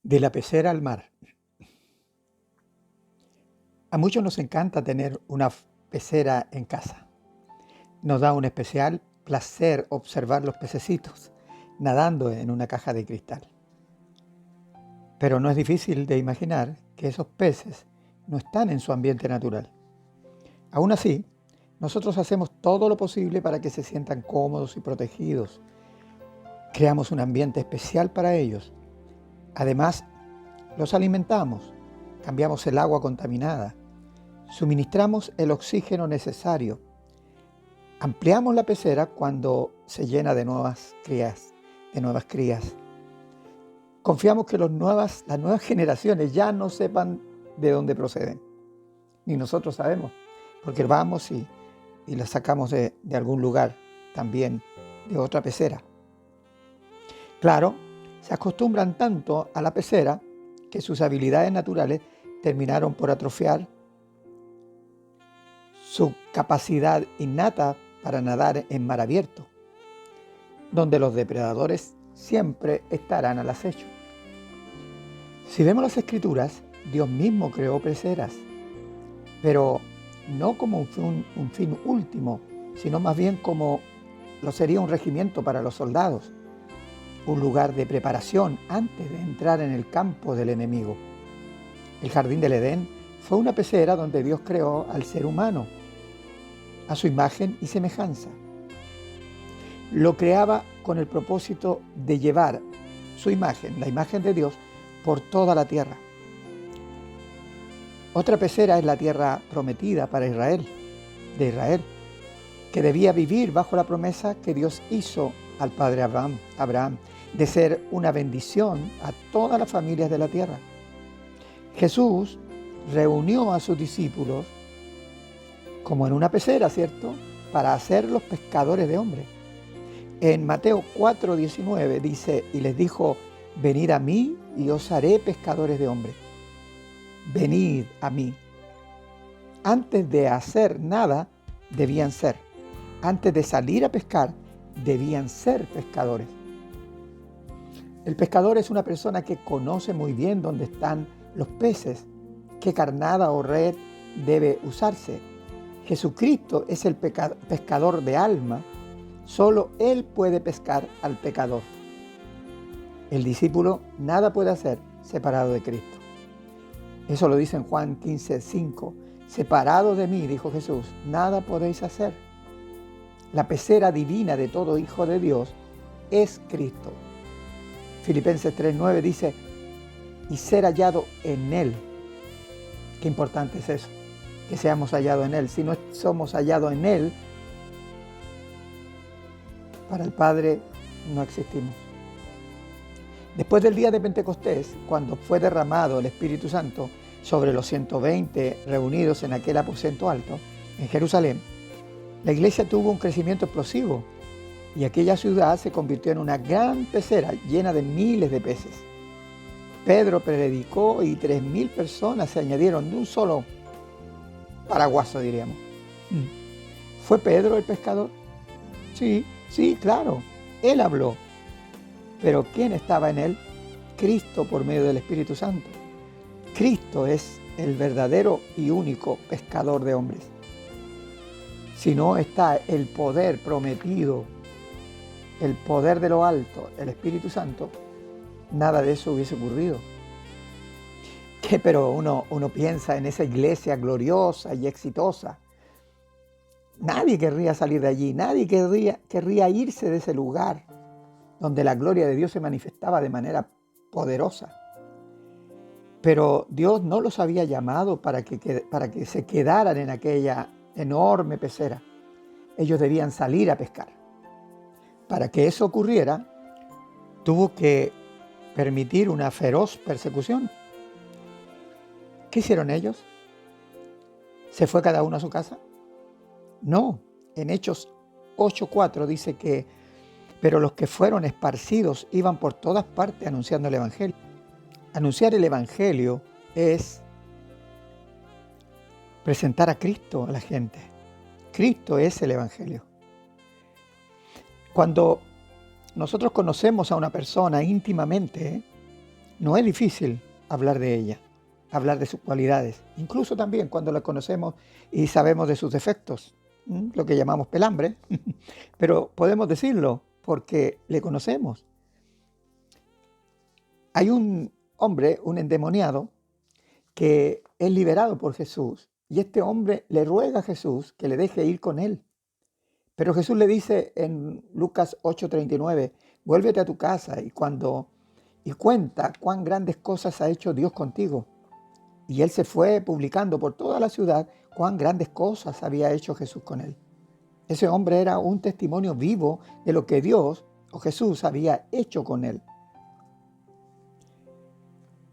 De la pecera al mar. A muchos nos encanta tener una pecera en casa. Nos da un especial placer observar los pececitos nadando en una caja de cristal. Pero no es difícil de imaginar que esos peces no están en su ambiente natural. Aún así, nosotros hacemos todo lo posible para que se sientan cómodos y protegidos. Creamos un ambiente especial para ellos. Además, los alimentamos, cambiamos el agua contaminada, suministramos el oxígeno necesario, ampliamos la pecera cuando se llena de nuevas crías. Confiamos que las nuevas generaciones ya no sepan de dónde proceden, ni nosotros sabemos, porque vamos y las sacamos de algún lugar, también de otra pecera. Claro, se acostumbran tanto a la pecera que sus habilidades naturales terminaron por atrofiar su capacidad innata para nadar en mar abierto, donde los depredadores siempre estarán al acecho. Si vemos las Escrituras, Dios mismo creó peceras, pero no como un fin último, sino más bien como lo sería un regimiento para los soldados, un lugar de preparación antes de entrar en el campo del enemigo. El jardín del Edén fue una pecera donde Dios creó al ser humano, a su imagen y semejanza. Lo creaba con el propósito de llevar su imagen, la imagen de Dios, por toda la tierra. Otra pecera es la tierra prometida para Israel, que debía vivir bajo la promesa que Dios hizo al padre Abraham, de ser una bendición a todas las familias de la tierra. Jesús reunió a sus discípulos como en una pecera, ¿cierto?, para hacerlos pescadores de hombres. En Mateo 4:19 dice, y les dijo, venid a mí y os haré pescadores de hombres. Venid a mí. Antes de hacer nada, debían ser. Antes de salir a pescar, debían ser pescadores. El pescador es una persona que conoce muy bien dónde están los peces, qué carnada o red debe usarse. Jesucristo es el pescador de alma. Solo Él puede pescar al pecador. El discípulo nada puede hacer separado de Cristo. Eso lo dice en Juan 15:5. Separado de mí, dijo Jesús, nada podéis hacer. La pecera divina de todo hijo de Dios es Cristo. Filipenses 3:9 dice, y ser hallado en Él. Qué importante es eso, que seamos hallados en Él. Si no somos hallados en Él, para el Padre no existimos. Después del día de Pentecostés, cuando fue derramado el Espíritu Santo sobre los 120 reunidos en aquel aposento alto, en Jerusalén, la iglesia tuvo un crecimiento explosivo y aquella ciudad se convirtió en una gran pecera llena de miles de peces. Pedro predicó y 3,000 personas se añadieron de un solo paraguaso, diríamos. ¿Fue Pedro el pescador? Sí, claro, él habló. Pero ¿quién estaba en él? Cristo por medio del Espíritu Santo. Cristo es el verdadero y único pescador de hombres. Si no está el poder prometido, el poder de lo alto, el Espíritu Santo, nada de eso hubiese ocurrido. Pero uno piensa en esa iglesia gloriosa y exitosa. Nadie querría salir de allí, nadie querría irse de ese lugar donde la gloria de Dios se manifestaba de manera poderosa. Pero Dios no los había llamado para que se quedaran en aquella enorme pecera. Ellos debían salir a pescar. Para que eso ocurriera, tuvo que permitir una feroz persecución. ¿Qué hicieron ellos? ¿Se fue cada uno a su casa? No, en Hechos 8:4 dice que pero los que fueron esparcidos iban por todas partes anunciando el Evangelio. Anunciar el Evangelio es presentar a Cristo a la gente. Cristo es el Evangelio. Cuando nosotros conocemos a una persona íntimamente, No es difícil hablar de ella, hablar de sus cualidades, incluso también cuando la conocemos y sabemos de sus defectos, lo que llamamos pelambre, pero podemos decirlo porque le conocemos. Hay un hombre, un endemoniado, que es liberado por Jesús y este hombre le ruega a Jesús que le deje ir con él. Pero Jesús le dice en Lucas 8:39, vuélvete a tu casa y cuenta cuán grandes cosas ha hecho Dios contigo. Y él se fue publicando por toda la ciudad cuán grandes cosas había hecho Jesús con él. Ese hombre era un testimonio vivo de lo que Dios o Jesús había hecho con él.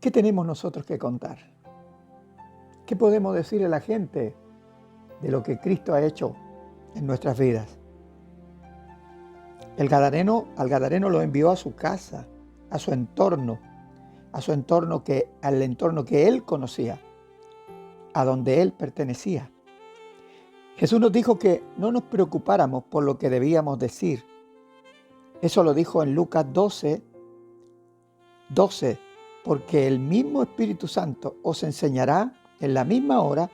¿Qué tenemos nosotros que contar? ¿Qué podemos decirle a la gente de lo que Cristo ha hecho en nuestras vidas? Al Gadareno lo envió a su casa, a su entorno, al entorno que él conocía, a donde él pertenecía. Jesús nos dijo que no nos preocupáramos por lo que debíamos decir. Eso lo dijo en Lucas 12, porque el mismo Espíritu Santo os enseñará en la misma hora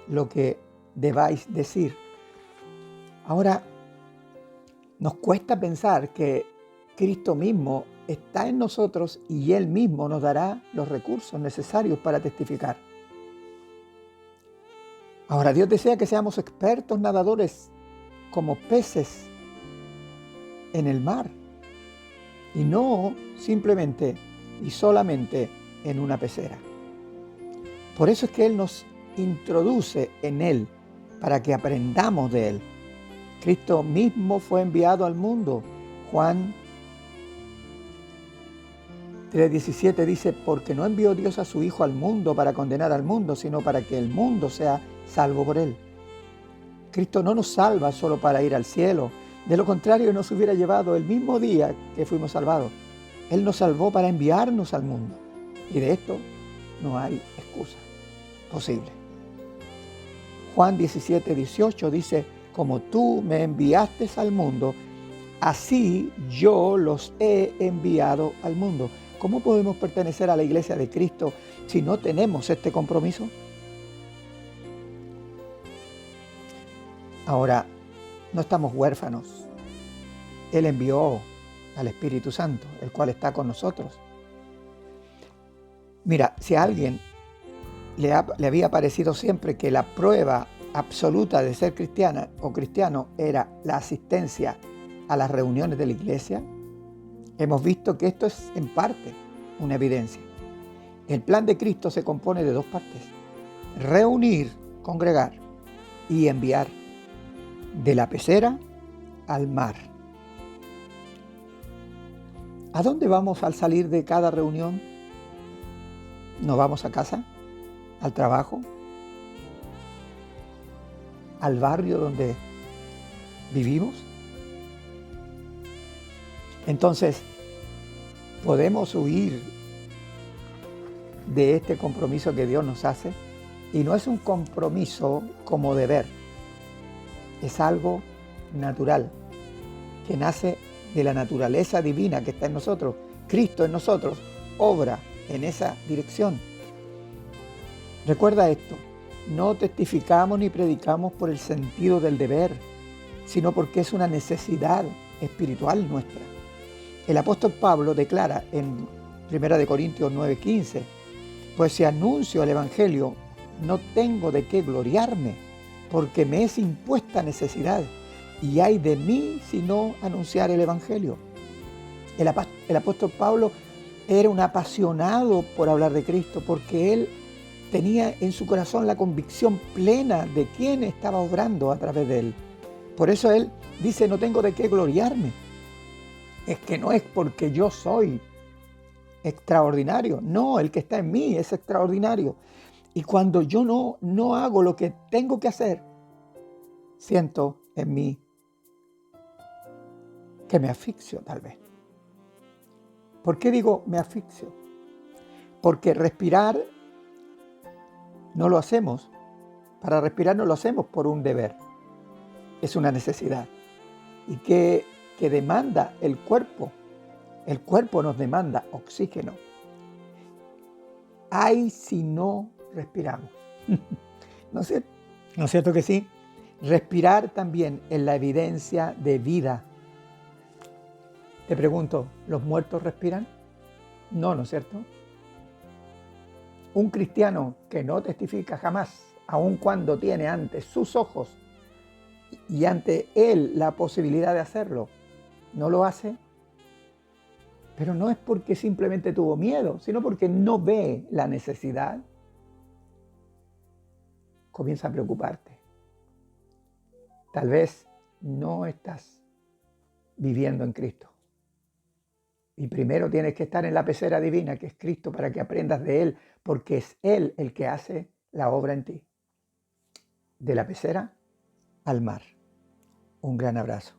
lo que debáis decir. Ahora, nos cuesta pensar que Cristo mismo está en nosotros y Él mismo nos dará los recursos necesarios para testificar. Ahora, Dios desea que seamos expertos nadadores como peces en el mar y no simplemente y solamente en una pecera. Por eso es que Él nos introduce en Él para que aprendamos de Él. Cristo mismo fue enviado al mundo. Juan 3:17 dice, porque no envió Dios a su Hijo al mundo para condenar al mundo, sino para que el mundo sea salvo por Él. Cristo no nos salva solo para ir al cielo. De lo contrario, nos hubiera llevado el mismo día que fuimos salvados. Él nos salvó para enviarnos al mundo. Y de esto no hay excusa posible. Juan 17:18 dice, como tú me enviaste al mundo, así yo los he enviado al mundo. ¿Cómo podemos pertenecer a la iglesia de Cristo si no tenemos este compromiso? Ahora, no estamos huérfanos. Él envió al Espíritu Santo, el cual está con nosotros. Mira, si a alguien le había parecido siempre que la prueba absoluta de ser cristiana o cristiano era la asistencia a las reuniones de la iglesia, hemos visto que esto es en parte una evidencia. El plan de Cristo se compone de dos partes: reunir, congregar y enviar de la pecera al mar. ¿A dónde vamos al salir de cada reunión? ¿Nos vamos a casa? ¿Al trabajo? ¿Al barrio donde vivimos? Entonces, podemos huir de este compromiso que Dios nos hace, y no es un compromiso como deber, es algo natural, que nace de la naturaleza divina que está en nosotros. Cristo en nosotros obra en esa dirección. Recuerda esto, no testificamos ni predicamos por el sentido del deber, sino porque es una necesidad espiritual nuestra. El apóstol Pablo declara en 1 Corintios 9:15, pues si anuncio el Evangelio, no tengo de qué gloriarme, porque me es impuesta necesidad, y ay de mí si no anunciar el Evangelio. El apóstol Pablo era un apasionado por hablar de Cristo, porque él tenía en su corazón la convicción plena de quién estaba obrando a través de él. Por eso él dice, no tengo de qué gloriarme. Es que no es porque yo soy extraordinario. No, el que está en mí es extraordinario. Y cuando yo no hago lo que tengo que hacer, siento en mí que me asfixio tal vez. ¿Por qué digo me asfixio? Porque respirar no lo hacemos. Para respirar no lo hacemos por un deber. Es una necesidad. ¿Y qué demanda el cuerpo? El cuerpo nos demanda oxígeno. Ay, si no respiramos. ¿No es cierto? ¿No es cierto que sí? Respirar también es la evidencia de vida. Te pregunto, ¿los muertos respiran? No, ¿no es cierto? Un cristiano que no testifica jamás, aun cuando tiene ante sus ojos y ante él la posibilidad de hacerlo, no lo hace, pero no es porque simplemente tuvo miedo, sino porque no ve la necesidad. Comienza a preocuparte. Tal vez no estás viviendo en Cristo. Y primero tienes que estar en la pecera divina, que es Cristo, para que aprendas de Él, porque es Él el que hace la obra en ti. De la pecera al mar. Un gran abrazo.